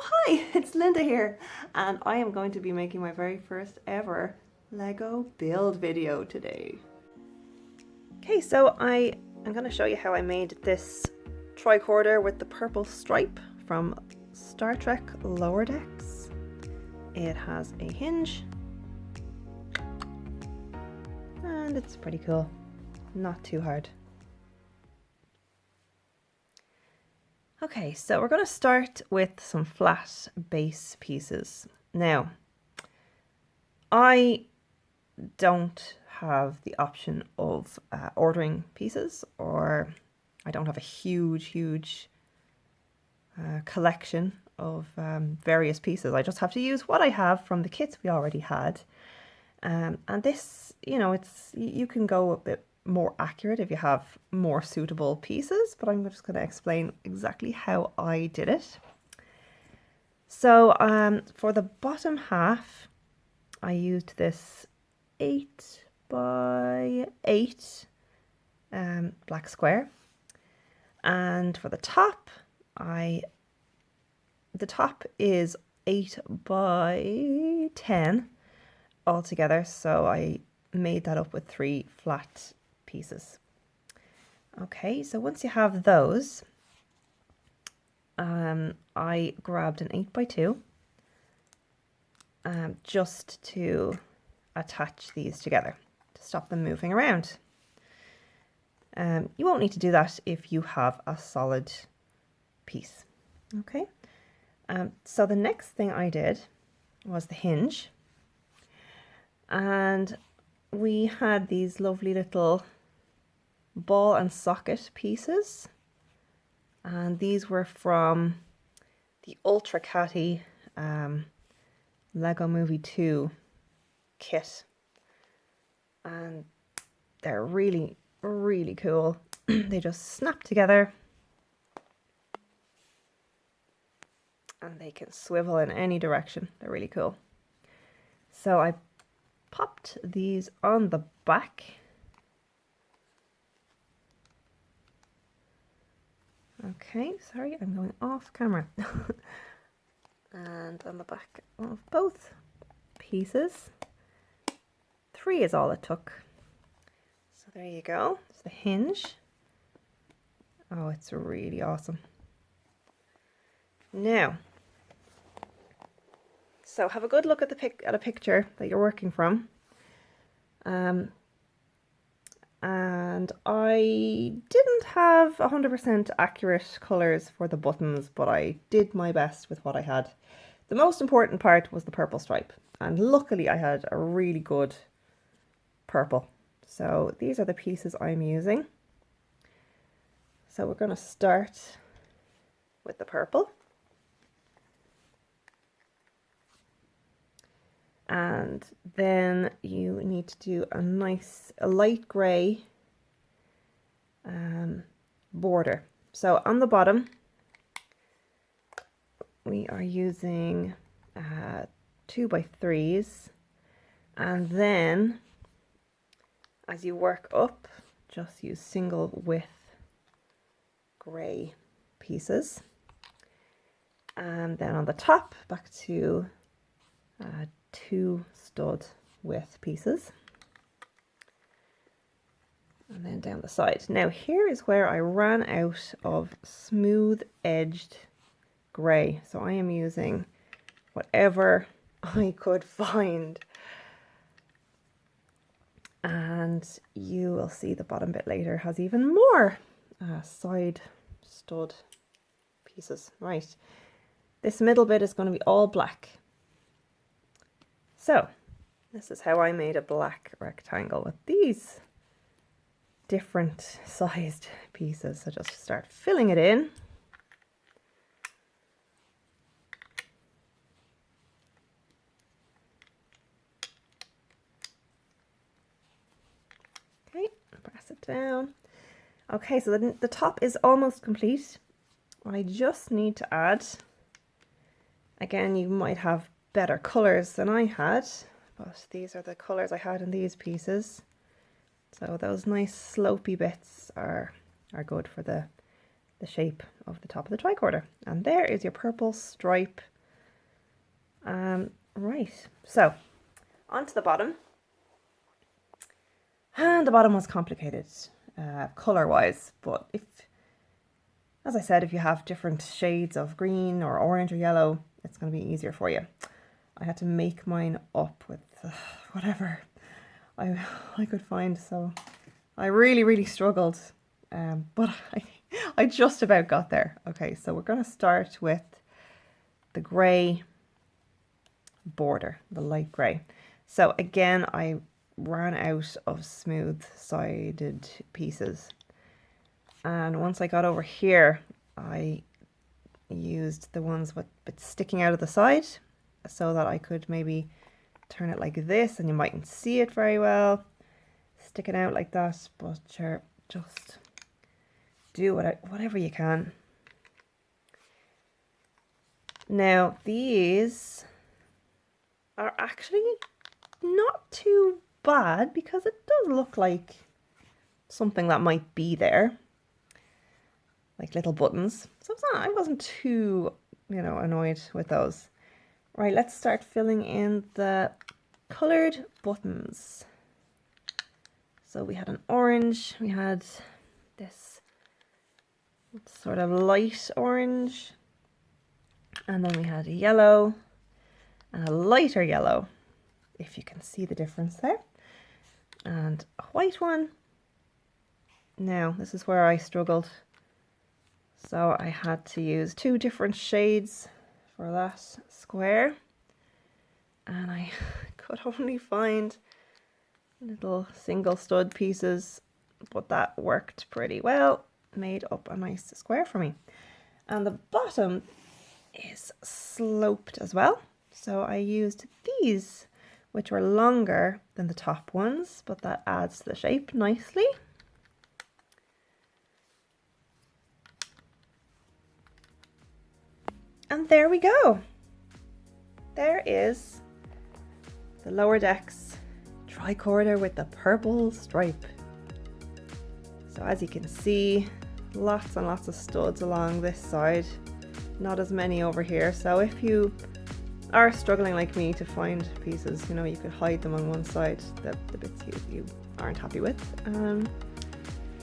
Hi, it's Linda here, and I am going to be making my very first ever Lego build video today. Okay, so I am going to show you how I made this tricorder with the purple stripe from Star Trek Lower Decks. It has a hinge, and it's pretty cool, not too hard. Okay, so we're going to start with some flat base pieces. Now, I don't have the option of ordering pieces, or I don't have a huge collection of various pieces. I just have to use what I have from the kits we already had. And this, you know, you can go a bit more accurate if you have more suitable pieces, but I'm just going to explain exactly how I did it. So for the bottom half, I used this 8x8 black square, and for the top, the top is 8x10 altogether, so I made that up with 3 flat pieces. Okay, so once you have those, I grabbed an 8x2 just to attach these together to stop them moving around. You won't need to do that if you have a solid piece. Okay, so the next thing I did was the hinge, and we had these lovely little ball and socket pieces, and these were from the Ultra Catty Lego Movie 2 kit, and they're really cool. They just snap together and they can swivel in any direction. They're really cool. So I popped these on the back. Okay, sorry, I'm going off camera. And on the back of both pieces. 3 is all it took. So there you go. It's the hinge. Oh, it's really awesome. Now, so have a good look at a picture that you're working from. And I didn't have 100% accurate colours for the buttons, but I did my best with what I had. The most important part was the purple stripe, and luckily I had a really good purple. So these are the pieces I'm using. So we're going to start with the purple. And then you need to do a light grey border. So on the bottom, we are using 2x3s, and then as you work up, just use single width grey pieces, and then on the top, back to 2 stud width pieces, and then down the side. Now here is where I ran out of smooth edged grey, so I am using whatever I could find, and you will see the bottom bit later has even more side stud pieces. Right, this middle bit is going to be all black. So this is how I made a black rectangle with these different sized pieces. So just start filling it in. Okay, press it down. Okay, so the top is almost complete. I just need to add, again, you might have better colors than I had, but these are the colors I had in these pieces. So those nice slopey bits are good for the shape of the top of the tricorder. And there is your purple stripe Right, so onto the bottom. And the bottom was complicated, colour-wise, but as I said, if you have different shades of green or orange or yellow, it's going to be easier for you. I had to make mine up with whatever I could find, so I really struggled, but I just about got there. Okay, so we're going to start with the grey border, the light grey. So again, I ran out of smooth sided pieces, and once I got over here I used the ones with bits sticking out of the side so that I could maybe turn it like this, and you mightn't see it very well sticking out like that, but sure, just do whatever you can. Now these are actually not too bad because it does look like something that might be there, like little buttons. So it's not, I wasn't too, annoyed with those. Right, let's start filling in the coloured buttons. So we had an orange, we had this sort of light orange, and then we had a yellow and a lighter yellow, if you can see the difference there, and a white one. Now this is where I struggled, so I had to use 2 different shades for that square, and I could only find little single stud pieces, but that worked pretty well, made up a nice square for me. And the bottom is sloped as well, so I used these, which were longer than the top ones, but that adds to the shape nicely. And there we go. There is the Lower Decks Tricorder with the purple stripe. So as you can see, lots and lots of studs along this side, not as many over here. So if you are struggling like me to find pieces, you could hide them on one side, the bits you aren't happy with.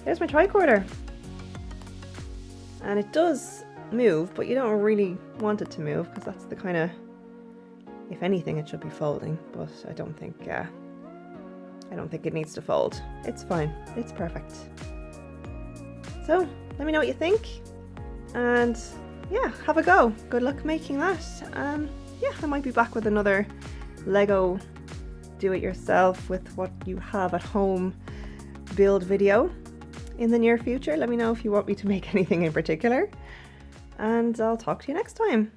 There's my tricorder, and it does move, but you don't really want it to move because that's the kind of, if anything, it should be folding, but I don't think it needs to fold. It's fine, it's perfect. So let me know what you think, and yeah, have a go. Good luck making that. Yeah, I might be back with another Lego do-it-yourself with what you have at home build video in the near future. Let me know if you want me to make anything in particular, and I'll talk to you next time.